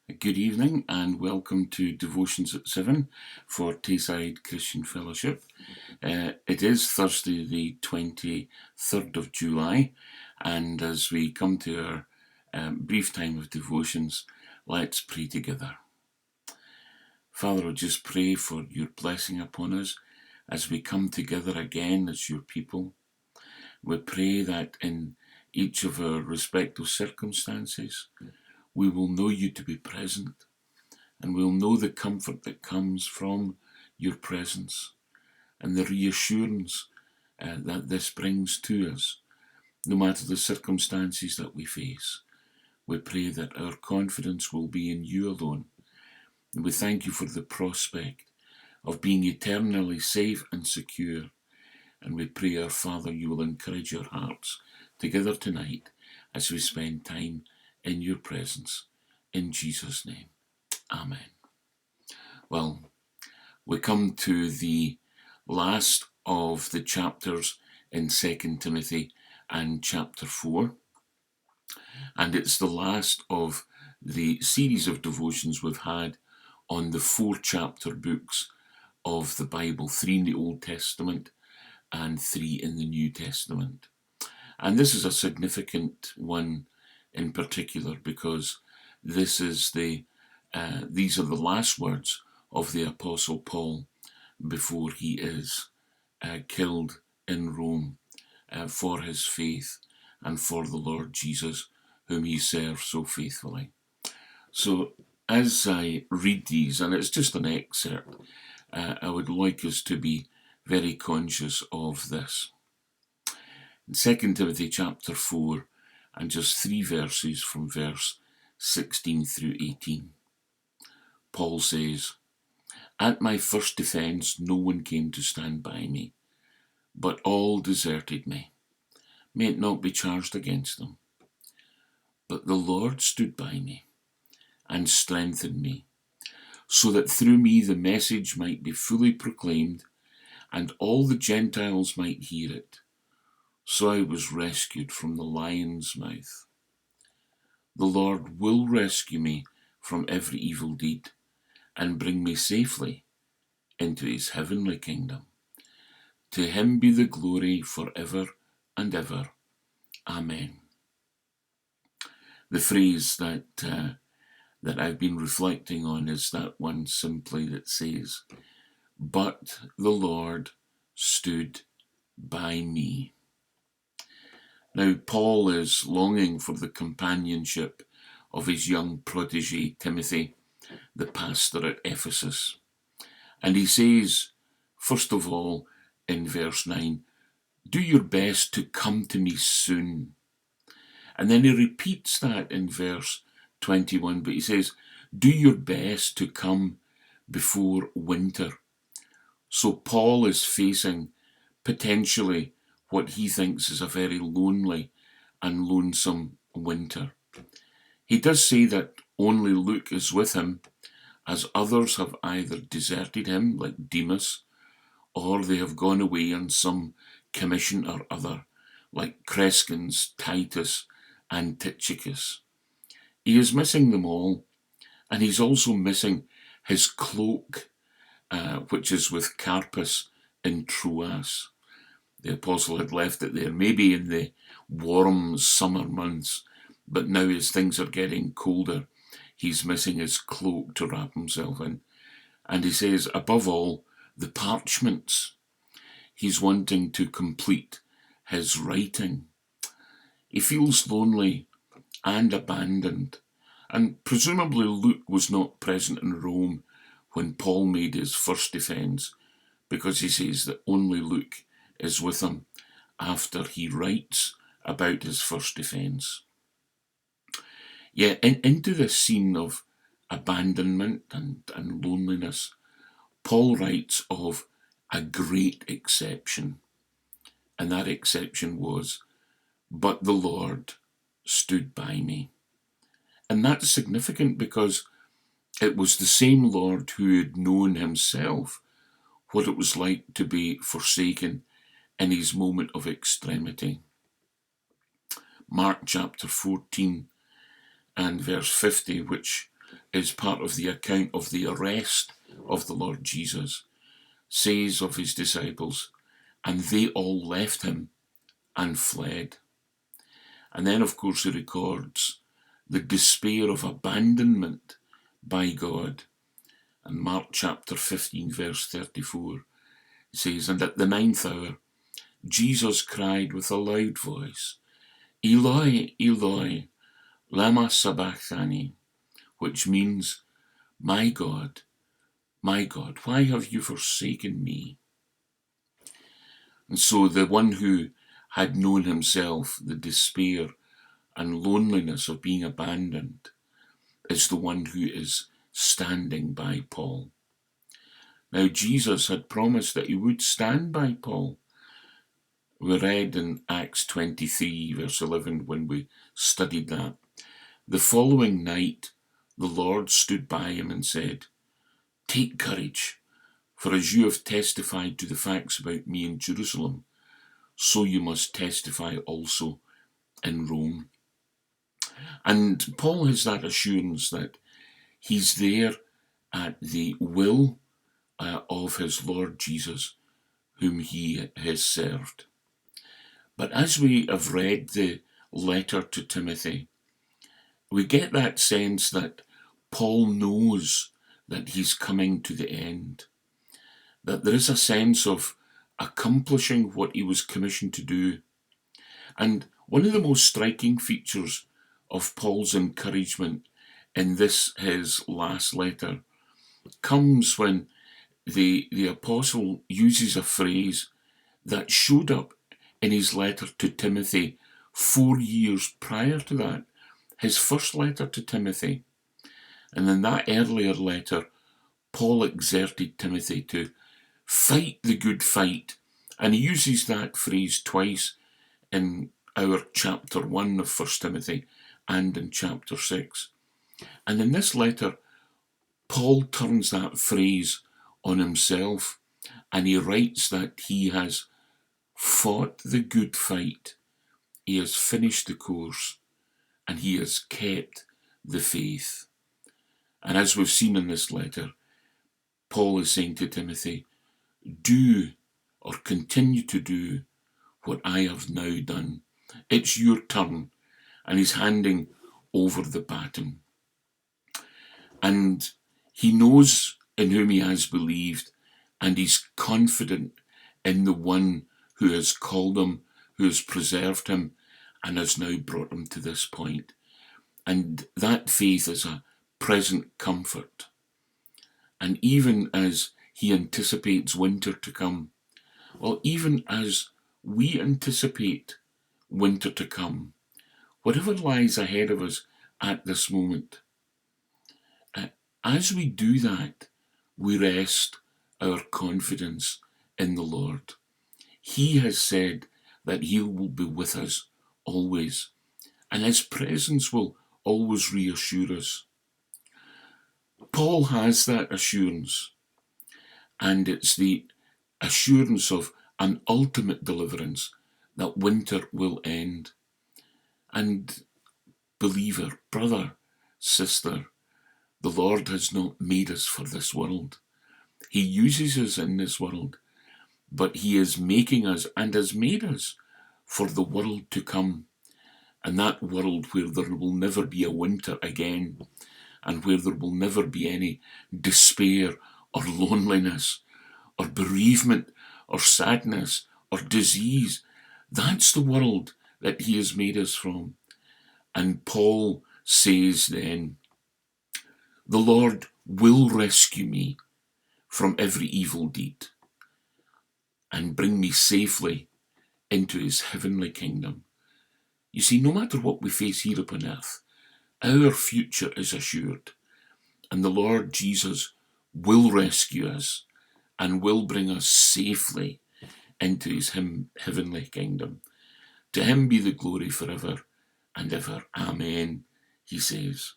Good evening and welcome to Devotions at 7 for Tayside Christian Fellowship. It is Thursday the 23rd of July, and as we come to our brief time of devotions, let's pray together. Father, I just pray for your blessing upon us as we come together again as your people. We pray that in each of our respective circumstances, we will know you to be present, and we'll know the comfort that comes from your presence and the reassurance that this brings to us, no matter the circumstances that we face. We pray that our confidence will be in you alone, and we thank you for the prospect of being eternally safe and secure. And we pray, our Father, you will encourage our hearts together tonight as we spend time in your presence. In Jesus' name, amen. Well, we come to the last of the chapters in 2 Timothy and chapter 4. And it's the last of the series of devotions we've had on the 4-chapter books of the Bible, 3 in the Old Testament and 3 in the New Testament. And this is a significant one in particular because this is these are the last words of the Apostle Paul before he is killed in Rome for his faith and for the Lord Jesus, whom he served so faithfully. So as I read these, and it's just an excerpt, I would like us to be very conscious of this. In 2 Timothy chapter 4, and just 3 verses from verse 16 through 18. Paul says, "At my first defence no one came to stand by me, but all deserted me. May it not be charged against them. But the Lord stood by me and strengthened me, so that through me the message might be fully proclaimed, and all the Gentiles might hear it. So I was rescued from the lion's mouth. The Lord will rescue me from every evil deed and bring me safely into his heavenly kingdom. To him be the glory forever and ever. Amen." The phrase that I've been reflecting on is that one simply that says, "But the Lord stood by me." Now, Paul is longing for the companionship of his young protege, Timothy, the pastor at Ephesus. And he says, first of all, in verse 9, "Do your best to come to me soon." And then he repeats that in verse 21, but he says, "Do your best to come before winter." So Paul is facing potentially what he thinks is a very lonely and lonesome winter. He does say that only Luke is with him, as others have either deserted him, like Demas, or they have gone away on some commission or other, like Crescens, Titus, and Tychicus. He is missing them all, and he's also missing his cloak, which is with Carpus in Troas. The apostle had left it there, maybe in the warm summer months, but now as things are getting colder, he's missing his cloak to wrap himself in. And he says, above all, the parchments. He's wanting to complete his writing. He feels lonely and abandoned. And presumably Luke was not present in Rome when Paul made his first defence, because he says that only Luke is with him after he writes about his first defence. Yet into this scene of abandonment and loneliness, Paul writes of a great exception. And that exception was, "But the Lord stood by me." And that's significant because it was the same Lord who had known himself what it was like to be forsaken in his moment of extremity. Mark chapter 14 and verse 50, which is part of the account of the arrest of the Lord Jesus, says of his disciples, and they all left him and fled. And then, of course, he records the despair of abandonment by God. And Mark chapter 15, verse 34, says, and at the 9th hour, Jesus cried with a loud voice, Eloi, Eloi, lama sabachthani, which means, my God, why have you forsaken me? And so the one who had known himself the despair and loneliness of being abandoned is the one who is standing by Paul. Now, Jesus had promised that he would stand by Paul. We read in Acts 23, verse 11, when we studied that. The following night, the Lord stood by him and said, take courage, for as you have testified to the facts about me in Jerusalem, so you must testify also in Rome. And Paul has that assurance that he's there at the will of his Lord Jesus, whom he has served. But as we have read the letter to Timothy, we get that sense that Paul knows that he's coming to the end, that there is a sense of accomplishing what he was commissioned to do. And one of the most striking features of Paul's encouragement in this, his last letter, comes when the apostle uses a phrase that showed up in his letter to Timothy 4 years prior to that, his first letter to Timothy. And in that earlier letter, Paul exhorted Timothy to fight the good fight. And he uses that phrase twice in our chapter 1 of 1 Timothy and in chapter 6. And in this letter, Paul turns that phrase on himself, and he writes that he has fought the good fight, he has finished the course, and he has kept the faith. And as we've seen in this letter, Paul is saying to Timothy, do or continue to do what I have now done. It's your turn. And he's handing over the baton. And he knows in whom he has believed, and he's confident in the one who has called him, who has preserved him, and has now brought him to this point. And that faith is a present comfort. And even as he anticipates winter to come, well, even as we anticipate winter to come, whatever lies ahead of us at this moment, as we do that, we rest our confidence in the Lord. He has said that he will be with us always, and his presence will always reassure us. Paul has that assurance, and it's the assurance of an ultimate deliverance, that winter will end. And believer, brother, sister, the Lord has not made us for this world. He uses us in this world, but he is making us and has made us for the world to come. And that world where there will never be a winter again, and where there will never be any despair or loneliness or bereavement or sadness or disease. That's the world that he has made us from. And Paul says then, the Lord will rescue me from every evil deed and bring me safely into his heavenly kingdom. You see, no matter what we face here upon earth, our future is assured, and the Lord Jesus will rescue us and will bring us safely into his heavenly kingdom. To him be the glory forever and ever. Amen, he says.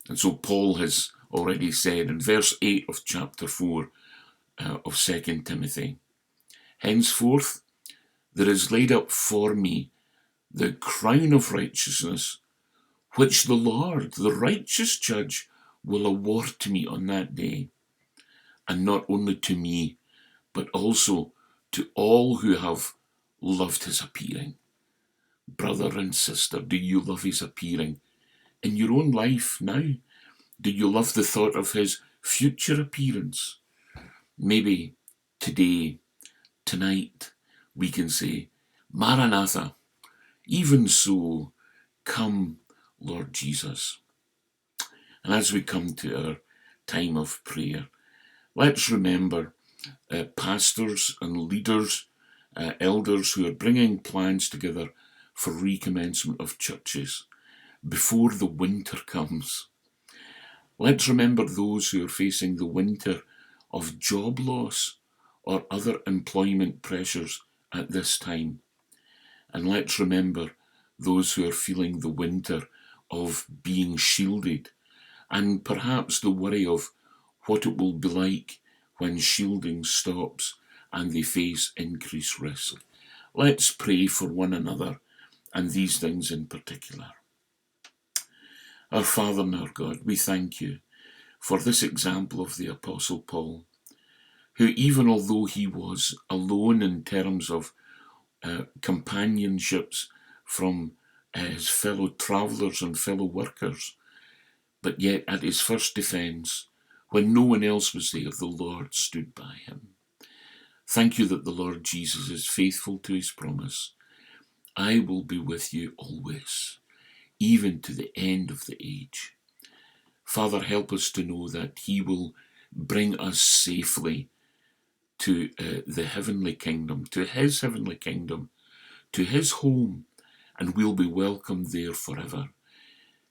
And so Paul has already said in verse 8 of chapter 4 of 2 Timothy, henceforth there is laid up for me the crown of righteousness, which the Lord, the righteous judge, will award to me on that day, and not only to me, but also to all who have loved his appearing. Brother and sister, do you love his appearing in your own life now? Do you love the thought of his future appearance? Maybe today, tonight, we can say, Maranatha, even so, come, Lord Jesus. And as we come to our time of prayer, let's remember pastors and leaders, elders who are bringing plans together for recommencement of churches before the winter comes. Let's remember those who are facing the winter of job loss or other employment pressures at this time. And let's remember those who are feeling the winter of being shielded, and perhaps the worry of what it will be like when shielding stops and they face increased risk. Let's pray for one another and these things in particular. Our Father and our God, we thank you for this example of the Apostle Paul, who, even although he was alone in terms of companionships from his fellow travellers and fellow workers, but yet at his first defence, when no one else was there, the Lord stood by him. Thank you that the Lord Jesus is faithful to his promise. I will be with you always, even to the end of the age. Father, help us to know that he will bring us safely to the heavenly kingdom, to his heavenly kingdom, to his home, and we'll be welcome there forever.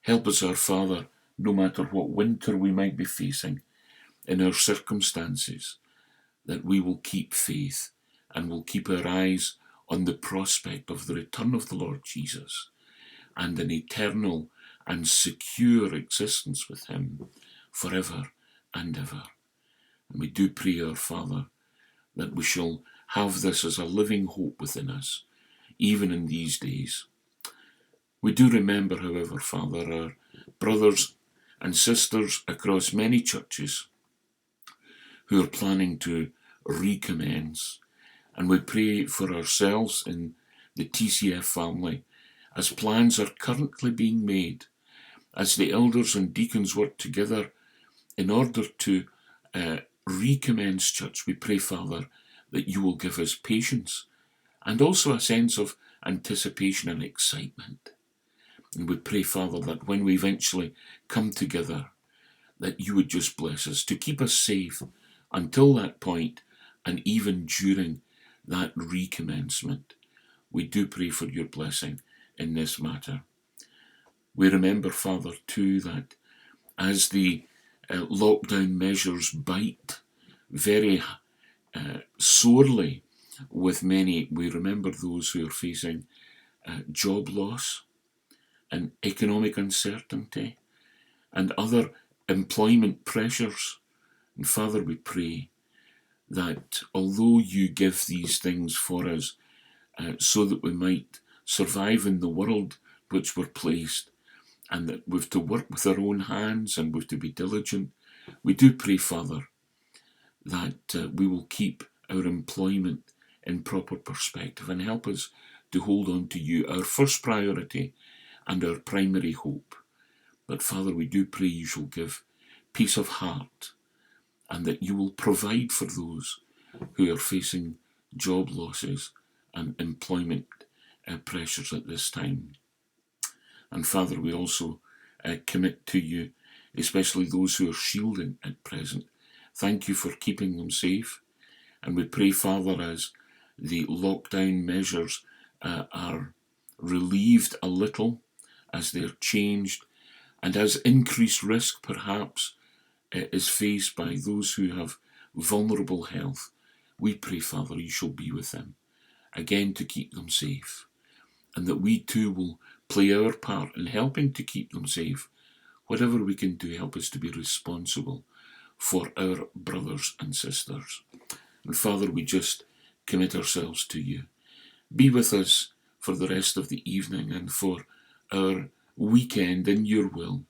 Help us, our Father, no matter what winter we might be facing in our circumstances, that we will keep faith and will keep our eyes on the prospect of the return of the Lord Jesus and an eternal and secure existence with him forever and ever. And we do pray, our Father, that we shall have this as a living hope within us, even in these days. We do remember, however, Father, our brothers and sisters across many churches who are planning to recommence. And we pray for ourselves in the TCF family as plans are currently being made, as the elders and deacons work together in order to recommence church. We pray, Father, that you will give us patience and also a sense of anticipation and excitement. And we pray, Father, that when we eventually come together, that you would just bless us to keep us safe until that point and even during that recommencement. We do pray for your blessing in this matter. We remember, Father, too, that as the lockdown measures bite very sorely with many, we remember those who are facing job loss and economic uncertainty and other employment pressures. And Father, we pray that although you give these things for us so that we might survive in the world which we're placed, and that we've to work with our own hands and we've to be diligent, we do pray, Father, that we will keep our employment in proper perspective and help us to hold on to you, our first priority and our primary hope. But Father, we do pray you shall give peace of heart and that you will provide for those who are facing job losses and employment pressures at this time. And Father, we also commit to you, especially those who are shielding at present. Thank you for keeping them safe. And we pray, Father, as the lockdown measures are relieved a little, as they're changed, and as increased risk perhaps is faced by those who have vulnerable health, we pray, Father, you shall be with them, again to keep them safe, and that we too will play our part in helping to keep them safe. Whatever we can do, help us to be responsible for our brothers and sisters. And Father, we just commit ourselves to you. Be with us for the rest of the evening and for our weekend in your will.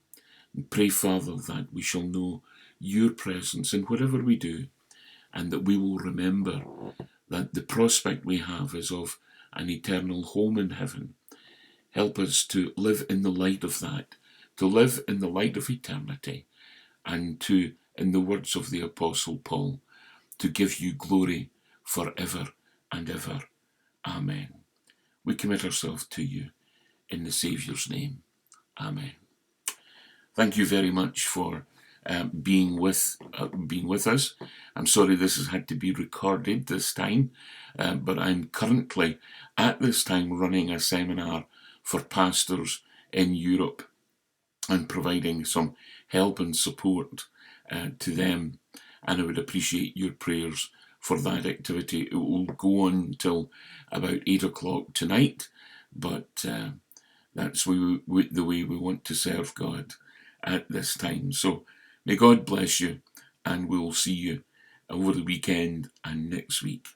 Pray, Father, that we shall know your presence in whatever we do, and that we will remember that the prospect we have is of an eternal home in heaven. Help us to live in the light of that, to live in the light of eternity, and to, in the words of the Apostle Paul, to give you glory forever and ever. Amen. We commit ourselves to you in the Saviour's name. Amen. Thank you very much for being with us. I'm sorry this has had to be recorded this time, but I'm currently at this time running a seminar for pastors in Europe and providing some help and support to them. And I would appreciate your prayers for that activity. It will go on until about 8 o'clock tonight, but that's the way we want to serve God at this time. So may God bless you, and we'll see you over the weekend and next week.